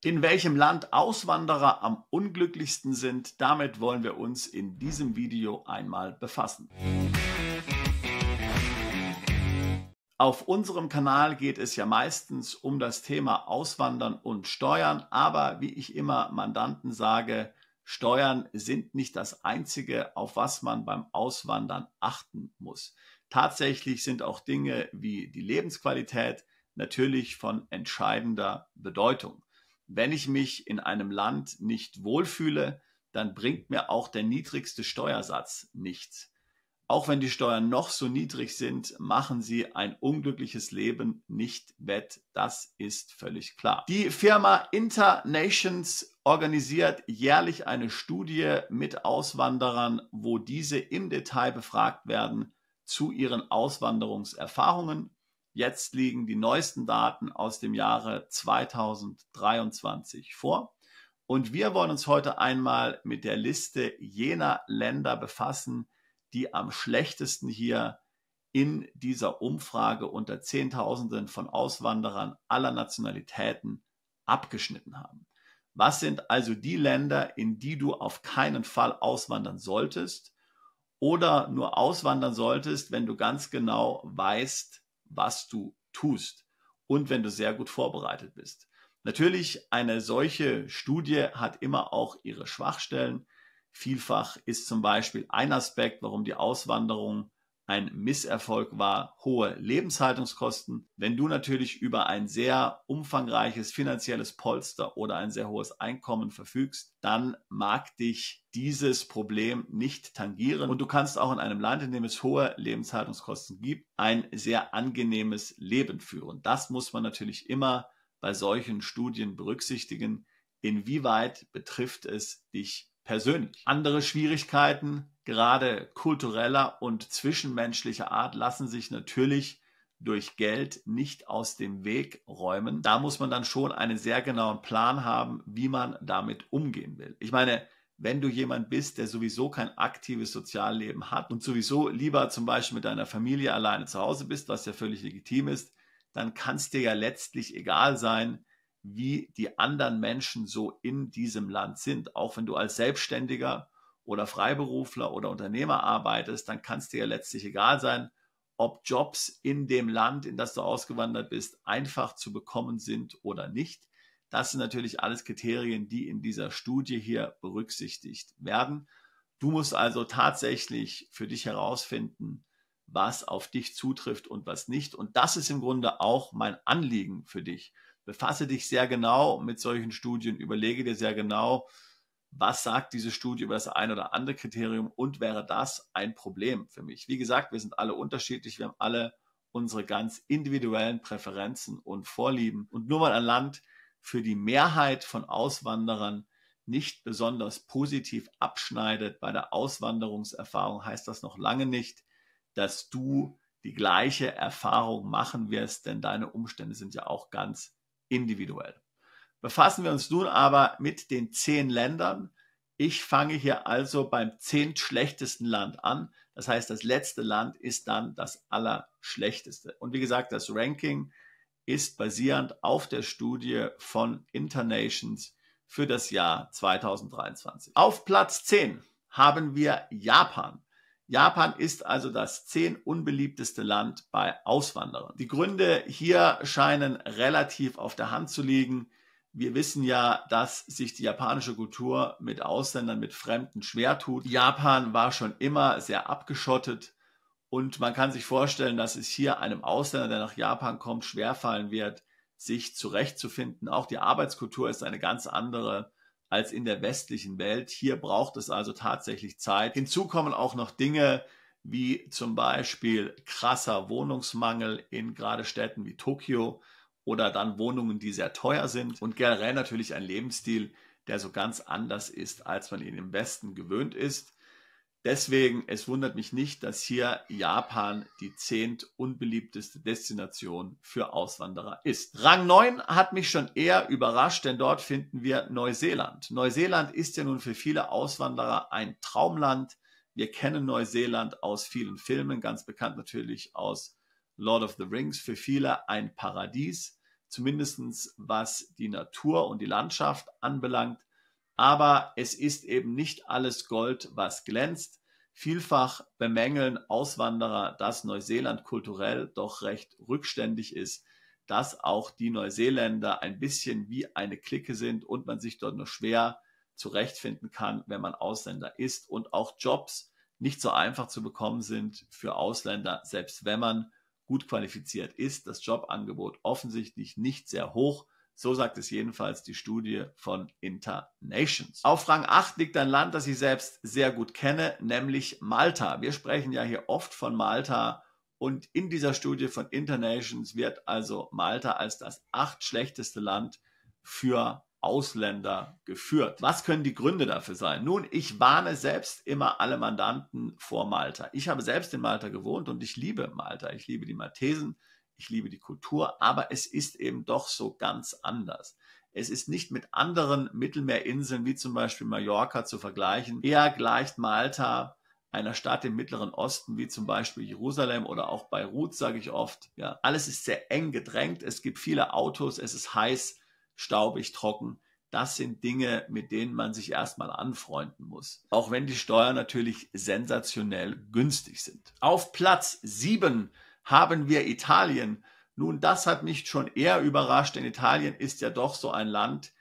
In welchem Land Auswanderer am unglücklichsten sind, damit wollen wir uns in diesem Video einmal befassen. Auf unserem Kanal geht es ja meistens um das Thema Auswandern und Steuern, aber wie ich immer Mandanten sage, Steuern sind nicht das Einzige, auf was man beim Auswandern achten muss. Tatsächlich sind auch Dinge wie die Lebensqualität natürlich von entscheidender Bedeutung. Wenn ich mich in einem Land nicht wohlfühle, dann bringt mir auch der niedrigste Steuersatz nichts. Auch wenn die Steuern noch so niedrig sind, machen sie ein unglückliches Leben nicht wett. Das ist völlig klar. Die Firma Internations organisiert jährlich eine Studie mit Auswanderern, wo diese im Detail befragt werden zu ihren Auswanderungserfahrungen. Jetzt liegen die neuesten Daten aus dem Jahre 2023 vor. Und wir wollen uns heute einmal mit der Liste jener Länder befassen, die am schlechtesten hier in dieser Umfrage unter Zehntausenden von Auswanderern aller Nationalitäten abgeschnitten haben. Was sind also die Länder, in die du auf keinen Fall auswandern solltest oder nur auswandern solltest, wenn du ganz genau weißt, was du tust und wenn du sehr gut vorbereitet bist. Natürlich, eine solche Studie hat immer auch ihre Schwachstellen. Vielfach ist zum Beispiel ein Aspekt, warum die Auswanderung ein Misserfolg war, hohe Lebenshaltungskosten. Wenn du natürlich über ein sehr umfangreiches finanzielles Polster oder ein sehr hohes Einkommen verfügst, dann mag dich dieses Problem nicht tangieren. Und du kannst auch in einem Land, in dem es hohe Lebenshaltungskosten gibt, ein sehr angenehmes Leben führen. Das muss man natürlich immer bei solchen Studien berücksichtigen. Inwieweit betrifft es dich persönlich? Andere Schwierigkeiten, gerade kultureller und zwischenmenschlicher Art, lassen sich natürlich durch Geld nicht aus dem Weg räumen. Da muss man dann schon einen sehr genauen Plan haben, wie man damit umgehen will. Ich meine, wenn du jemand bist, der sowieso kein aktives Sozialleben hat und sowieso lieber zum Beispiel mit deiner Familie alleine zu Hause bist, was ja völlig legitim ist, dann kann es dir ja letztlich egal sein, wie die anderen Menschen so in diesem Land sind. Auch wenn du als Selbstständiger oder Freiberufler oder Unternehmer arbeitest, dann kann es dir ja letztlich egal sein, ob Jobs in dem Land, in das du ausgewandert bist, einfach zu bekommen sind oder nicht. Das sind natürlich alles Kriterien, die in dieser Studie hier berücksichtigt werden. Du musst also tatsächlich für dich herausfinden, was auf dich zutrifft und was nicht. Und das ist im Grunde auch mein Anliegen für dich. Befasse dich sehr genau mit solchen Studien, überlege dir sehr genau, was sagt diese Studie über das ein oder andere Kriterium und wäre das ein Problem für mich. Wie gesagt, wir sind alle unterschiedlich, wir haben alle unsere ganz individuellen Präferenzen und Vorlieben. Und nur weil ein Land für die Mehrheit von Auswanderern nicht besonders positiv abschneidet bei der Auswanderungserfahrung, heißt das noch lange nicht, dass du die gleiche Erfahrung machen wirst, denn deine Umstände sind ja auch ganz individuell. Befassen wir uns nun aber mit den 10 Ländern. Ich fange hier also beim 10. schlechtesten Land an. Das heißt, das letzte Land ist dann das allerschlechteste. Und wie gesagt, das Ranking ist basierend auf der Studie von Internations für das Jahr 2023. Auf Platz 10 haben wir Japan. Japan ist also das 10 unbeliebteste Land bei Auswanderern. Die Gründe hier scheinen relativ auf der Hand zu liegen. Wir wissen ja, dass sich die japanische Kultur mit Ausländern, mit Fremden schwer tut. Japan war schon immer sehr abgeschottet und man kann sich vorstellen, dass es hier einem Ausländer, der nach Japan kommt, schwerfallen wird, sich zurechtzufinden. Auch die Arbeitskultur ist eine ganz andere als in der westlichen Welt. Hier braucht es also tatsächlich Zeit. Hinzu kommen auch noch Dinge wie zum Beispiel krasser Wohnungsmangel in gerade Städten wie Tokio oder dann Wohnungen, die sehr teuer sind und generell natürlich ein Lebensstil, der so ganz anders ist, als man ihn im Westen gewöhnt ist. Deswegen, es wundert mich nicht, dass hier Japan die 10. unbeliebteste Destination für Auswanderer ist. Rang 9 hat mich schon eher überrascht, denn dort finden wir Neuseeland. Neuseeland ist ja nun für viele Auswanderer ein Traumland. Wir kennen Neuseeland aus vielen Filmen, ganz bekannt natürlich aus Lord of the Rings. Für viele ein Paradies. zumindest was die Natur und die Landschaft anbelangt. Aber es ist eben nicht alles Gold, was glänzt. Vielfach bemängeln Auswanderer, dass Neuseeland kulturell doch recht rückständig ist, dass auch die Neuseeländer ein bisschen wie eine Clique sind und man sich dort nur schwer zurechtfinden kann, wenn man Ausländer ist, und auch Jobs nicht so einfach zu bekommen sind für Ausländer, selbst wenn man gut qualifiziert ist. Das Jobangebot offensichtlich nicht sehr hoch. So sagt es jedenfalls die Studie von Internations. Auf Rang 8 liegt ein Land, das ich selbst sehr gut kenne, nämlich Malta. Wir sprechen ja hier oft von Malta und in dieser Studie von Internations wird also Malta als das 8. schlechteste Land für Ausländer geführt. Was können die Gründe dafür sein? Nun, ich warne selbst immer alle Mandanten vor Malta. Ich habe selbst in Malta gewohnt und ich liebe Malta. Ich liebe die Maltesen. Ich liebe die Kultur, aber es ist eben doch so ganz anders. Es ist nicht mit anderen Mittelmeerinseln wie zum Beispiel Mallorca zu vergleichen. Eher gleicht Malta einer Stadt im Mittleren Osten wie zum Beispiel Jerusalem oder auch Beirut, sage ich oft. Ja, alles ist sehr eng gedrängt. Es gibt viele Autos. Es ist heiß, staubig, trocken. Das sind Dinge, mit denen man sich erstmal anfreunden muss. Auch wenn die Steuern natürlich sensationell günstig sind. Auf Platz 7 haben wir Italien. Nun, das hat mich schon eher überrascht, denn Italien ist ja doch so ein Land,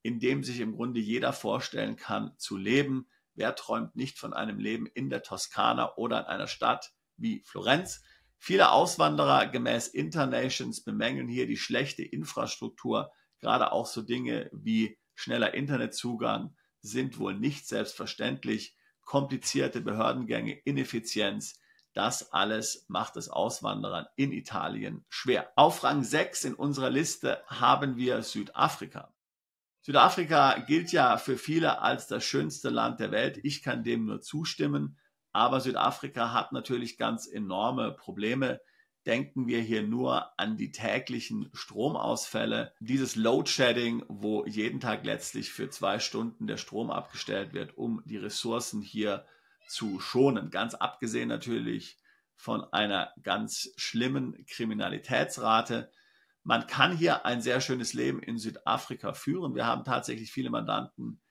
in dem sich im Grunde jeder vorstellen kann zu leben. Wer träumt nicht von einem Leben in der Toskana oder in einer Stadt wie Florenz? Viele Auswanderer gemäß Internations bemängeln hier die schlechte Infrastruktur. Gerade auch so Dinge wie schneller Internetzugang sind wohl nicht selbstverständlich. Komplizierte Behördengänge, Ineffizienz. Das alles macht es Auswanderern in Italien schwer. Auf Rang 6 in unserer Liste haben wir Südafrika. Südafrika gilt ja für viele als das schönste Land der Welt. Ich kann dem nur zustimmen. Aber Südafrika hat natürlich ganz enorme Probleme. Denken wir hier nur an die täglichen Stromausfälle. Dieses Load-Shedding, wo jeden Tag letztlich für 2 Stunden der Strom abgestellt wird, um die Ressourcen hier zu schonen. Ganz abgesehen natürlich von einer ganz schlimmen Kriminalitätsrate. Man kann hier ein sehr schönes Leben in Südafrika führen. Wir haben tatsächlich viele Mandanten,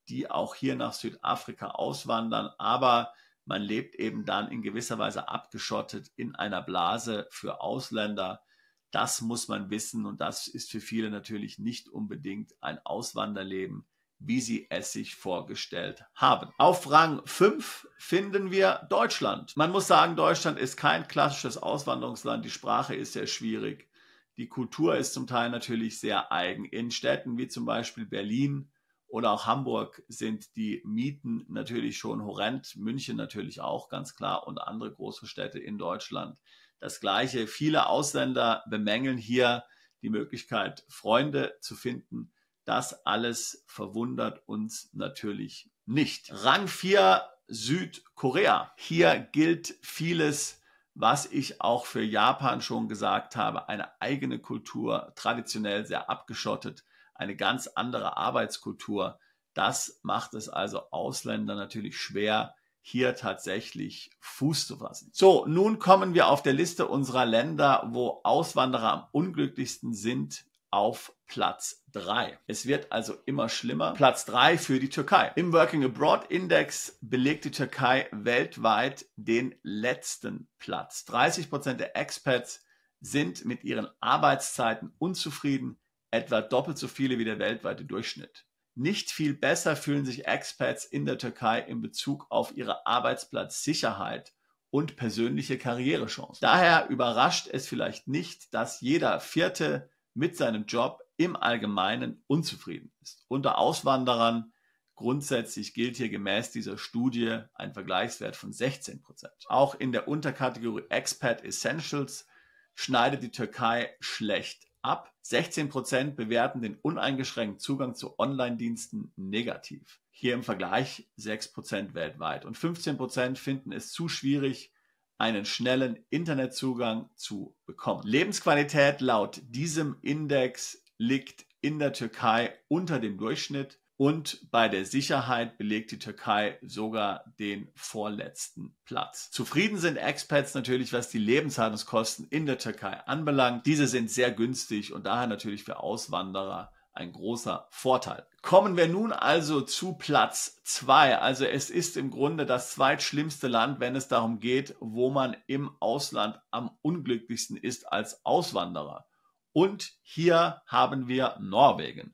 die auch hier nach Südafrika auswandern, aber man lebt eben dann in gewisser Weise abgeschottet in einer Blase für Ausländer. Das muss man wissen und das ist für viele natürlich nicht unbedingt ein Auswanderleben, wie sie es sich vorgestellt haben. Auf Rang 5 finden wir Deutschland. Man muss sagen, Deutschland ist kein klassisches Auswanderungsland. Die Sprache ist sehr schwierig. Die Kultur ist zum Teil natürlich sehr eigen. In Städten wie zum Beispiel Berlin oder auch Hamburg sind die Mieten natürlich schon horrend. München natürlich auch, ganz klar, und andere große Städte in Deutschland. Das Gleiche. Viele Ausländer bemängeln hier die Möglichkeit, Freunde zu finden. Das alles verwundert uns natürlich nicht. Rang 4, Südkorea. Hier gilt vieles, was ich auch für Japan schon gesagt habe. Eine eigene Kultur, traditionell sehr abgeschottet, eine ganz andere Arbeitskultur. Das macht es also Ausländern natürlich schwer, hier tatsächlich Fuß zu fassen. So, nun kommen wir auf der Liste unserer Länder, wo Auswanderer am unglücklichsten sind, auf Platz 3. Es wird also immer schlimmer. Platz 3 für die Türkei. Im Working Abroad Index belegt die Türkei weltweit den letzten Platz. 30% der Expats sind mit ihren Arbeitszeiten unzufrieden, etwa doppelt so viele wie der weltweite Durchschnitt. Nicht viel besser fühlen sich Expats in der Türkei in Bezug auf ihre Arbeitsplatzsicherheit und persönliche Karrierechancen. Daher überrascht es vielleicht nicht, dass jeder Vierte mit seinem Job im Allgemeinen unzufrieden ist. Unter Auswanderern grundsätzlich gilt hier gemäß dieser Studie ein Vergleichswert von 16%. Auch in der Unterkategorie Expat Essentials schneidet die Türkei schlecht ab. 16% bewerten den uneingeschränkten Zugang zu Online-Diensten negativ. Hier im Vergleich 6% weltweit. Und 15% finden es zu schwierig, einen schnellen Internetzugang zu bekommen. Lebensqualität laut diesem Index liegt in der Türkei unter dem Durchschnitt. Und bei der Sicherheit belegt die Türkei sogar den vorletzten Platz. Zufrieden sind Expats natürlich, was die Lebenshaltungskosten in der Türkei anbelangt. Diese sind sehr günstig und daher natürlich für Auswanderer ein großer Vorteil. Kommen wir nun also zu Platz 2. Also es ist im Grunde das zweitschlimmste Land, wenn es darum geht, wo man im Ausland am unglücklichsten ist als Auswanderer. Und hier haben wir Norwegen.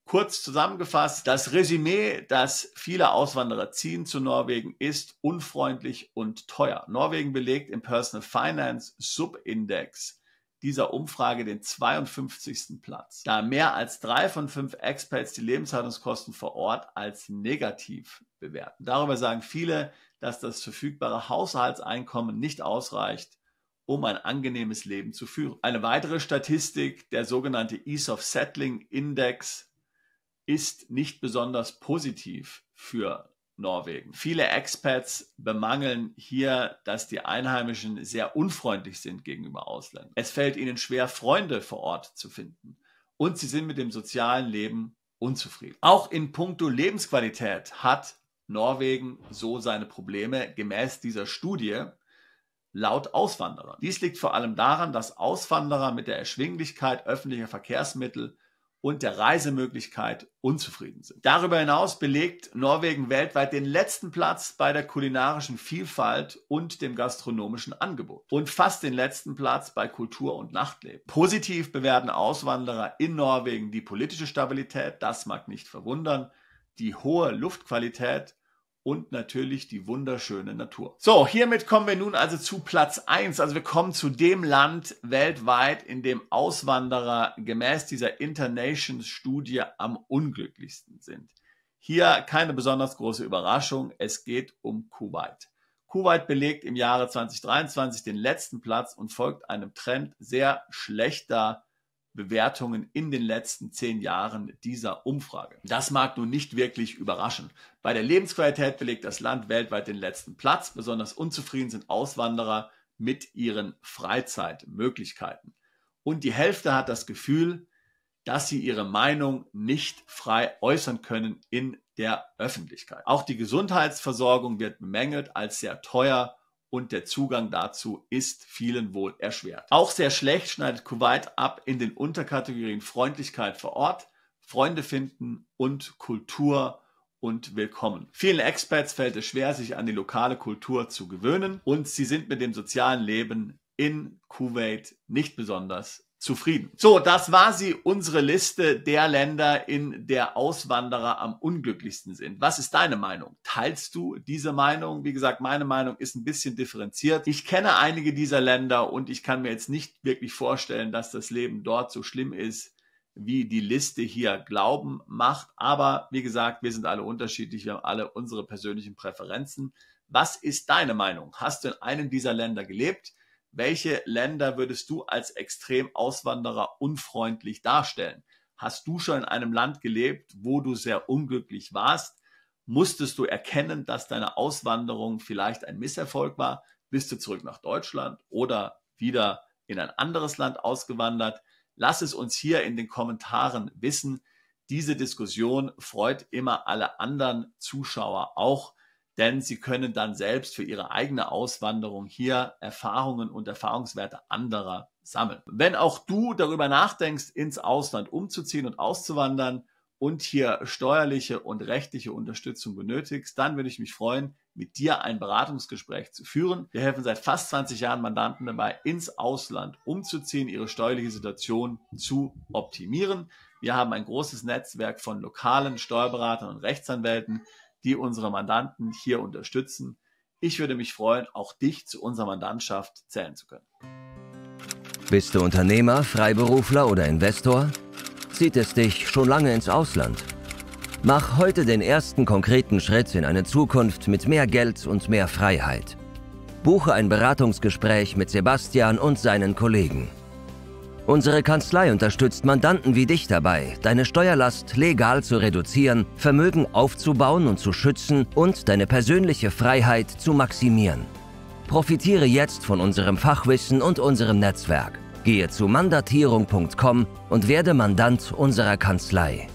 Kurz zusammengefasst, das Resümee, das viele Auswanderer ziehen zu Norwegen, ist unfreundlich und teuer. Norwegen belegt im Personal Finance Subindex dieser Umfrage den 52. Platz, da mehr als 3 von 5 Expats die Lebenshaltungskosten vor Ort als negativ bewerten. Darüber sagen viele, dass das verfügbare Haushaltseinkommen nicht ausreicht, um ein angenehmes Leben zu führen. Eine weitere Statistik, der sogenannte Ease of Settling Index, ist nicht besonders positiv für Norwegen. Viele Expats bemangeln hier, dass die Einheimischen sehr unfreundlich sind gegenüber Ausländern. Es fällt ihnen schwer, Freunde vor Ort zu finden. Und sie sind mit dem sozialen Leben unzufrieden. Auch in puncto Lebensqualität hat Norwegen so seine Probleme, gemäß dieser Studie, laut Auswanderer. Dies liegt vor allem daran, dass Auswanderer mit der Erschwinglichkeit öffentlicher Verkehrsmittel und der Reisemöglichkeit unzufrieden sind. Darüber hinaus belegt Norwegen weltweit den letzten Platz bei der kulinarischen Vielfalt und dem gastronomischen Angebot und fast den letzten Platz bei Kultur und Nachtleben. Positiv bewerten Auswanderer in Norwegen die politische Stabilität, das mag nicht verwundern, die hohe Luftqualität und natürlich die wunderschöne Natur. So, hiermit kommen wir nun also zu Platz 1. Also wir kommen zu dem Land weltweit, in dem Auswanderer gemäß dieser Internations-Studie am unglücklichsten sind. Hier keine besonders große Überraschung, es geht um Kuwait. Kuwait belegt im Jahre 2023 den letzten Platz und folgt einem Trend sehr schlechter Bewertungen in den letzten 10 Jahren dieser Umfrage. Das mag nun nicht wirklich überraschen. Bei der Lebensqualität belegt das Land weltweit den letzten Platz. Besonders unzufrieden sind Auswanderer mit ihren Freizeitmöglichkeiten. Und die Hälfte hat das Gefühl, dass sie ihre Meinung nicht frei äußern können in der Öffentlichkeit. Auch die Gesundheitsversorgung wird bemängelt als sehr teuer und der Zugang dazu ist vielen wohl erschwert. Auch sehr schlecht schneidet Kuwait ab in den Unterkategorien Freundlichkeit vor Ort, Freunde finden und Kultur und Willkommen. Vielen Expats fällt es schwer, sich an die lokale Kultur zu gewöhnen und sie sind mit dem sozialen Leben in Kuwait nicht besonders zufrieden. So, das war sie, unsere Liste der Länder, in der Auswanderer am unglücklichsten sind. Was ist deine Meinung? Teilst du diese Meinung? Wie gesagt, meine Meinung ist ein bisschen differenziert. Ich kenne einige dieser Länder und ich kann mir jetzt nicht wirklich vorstellen, dass das Leben dort so schlimm ist, wie die Liste hier glauben macht. Aber wie gesagt, wir sind alle unterschiedlich, wir haben alle unsere persönlichen Präferenzen. Was ist deine Meinung? Hast du in einem dieser Länder gelebt? Welche Länder würdest du als extrem Auswanderer unfreundlich darstellen? Hast du schon in einem Land gelebt, wo du sehr unglücklich warst? Musstest du erkennen, dass deine Auswanderung vielleicht ein Misserfolg war? Bist du zurück nach Deutschland oder wieder in ein anderes Land ausgewandert? Lass es uns hier in den Kommentaren wissen. Diese Diskussion freut immer alle anderen Zuschauer auch, denn sie können dann selbst für ihre eigene Auswanderung hier Erfahrungen und Erfahrungswerte anderer sammeln. Wenn auch du darüber nachdenkst, ins Ausland umzuziehen und auszuwandern und hier steuerliche und rechtliche Unterstützung benötigst, dann würde ich mich freuen, mit dir ein Beratungsgespräch zu führen. Wir helfen seit fast 20 Jahren Mandanten dabei, ins Ausland umzuziehen, ihre steuerliche Situation zu optimieren. Wir haben ein großes Netzwerk von lokalen Steuerberatern und Rechtsanwälten, die unsere Mandanten hier unterstützen. Ich würde mich freuen, auch dich zu unserer Mandantschaft zählen zu können. Bist du Unternehmer, Freiberufler oder Investor? Zieht es dich schon lange ins Ausland? Mach heute den ersten konkreten Schritt in eine Zukunft mit mehr Geld und mehr Freiheit. Buche ein Beratungsgespräch mit Sebastian und seinen Kollegen. Unsere Kanzlei unterstützt Mandanten wie dich dabei, deine Steuerlast legal zu reduzieren, Vermögen aufzubauen und zu schützen und deine persönliche Freiheit zu maximieren. Profitiere jetzt von unserem Fachwissen und unserem Netzwerk. Gehe zu mandatierung.com und werde Mandant unserer Kanzlei.